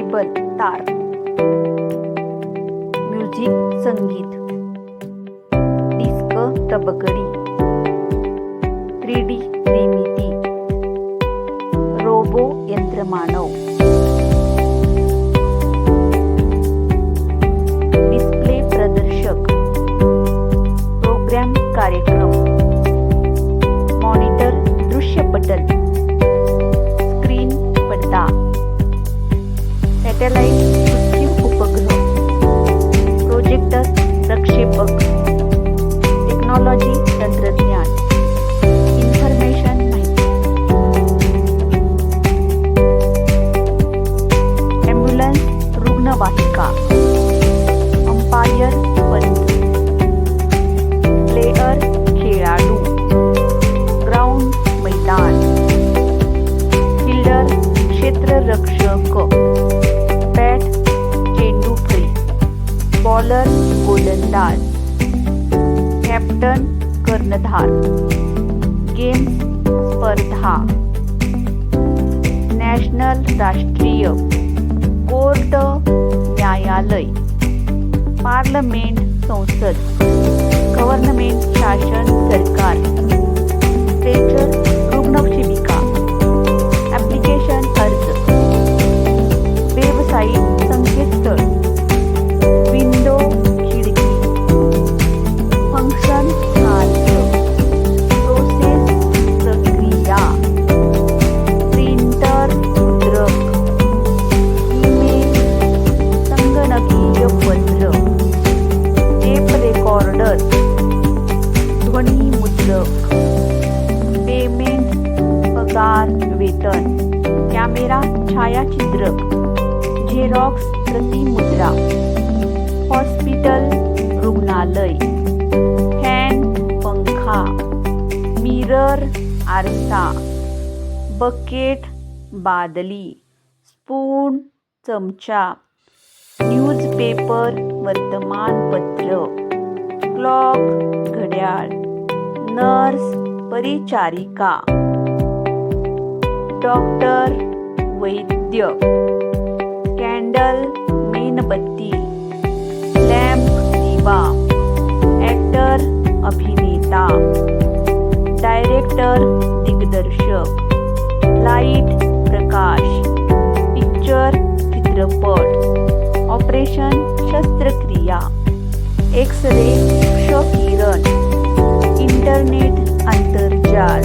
Cable तार, music संगीत, disk तबकडी, 3D निर्मिती, रोबो यंत्रमानव, डिस्प्ले प्रदर्शक, प्रोग्राम कार्यक्रम, मॉनिटर दृश्यपटल, स्क्रीन पडदा, सॅटेलाइट कृत्रिम उपग्रह, प्रोजेक्टर प्रक्षेपक, टेक्नॉलॉजी तंत्रज्ञान, इन्फॉर्मेशन माहिती, ॲम्ब्युलन्स रुग्णवाहिका, अंपायर पंच, प्लेयर खेळाडू, ग्राउंड मैदान, फिल्डर क्षेत्ररक्षक, बॅट चेंडूफळी, बॉलर गोलंदाज, कॅप्टन कर्णधार, गेम्स स्पर्धा, नॅशनल राष्ट्रीय, कोर्ट न्यायालय, पार्लमेंट संसद, गव्हर्नमेंट शासन सरकार, स्ट्रेचर रुग्णसेविका, ॲप्लिकेशन अर्ज, वेबसाईट संकेतस्थळ, विंडो खिडकी, फंक्शन कार्य, प्रोसेस प्रक्रिया, प्रिंटर मुद्रक, ईमेल, संगणकीय पत्र, टेप रेकॉर्डर, ध्वनी मुद्रक, पेमेंट पगार वेतन, कॅमेरा छायाचित्रक, झेरॉक्स प्रतिमुद्रा, हॉस्पिटल रुग्णालय, फॅन पंखा, मिरर आरसा, बकेट बादली, स्पून चमचा, न्यूजपेपर वर्तमानपत्र, क्लॉक घड्याळ, नर्स परिचारिका, डॉक्टर वैद्य, कॅन्डल मेणबत्ती, लॅम्प दिवा, ॲक्टर अभिनेता, डायरेक्टर दिग्दर्शक, लाईट प्रकाश, पिक्चर चित्रपट, ऑपरेशन शस्त्रक्रिया, एक्स रे क्षकिरण, इंटरनेट आंतरजाल.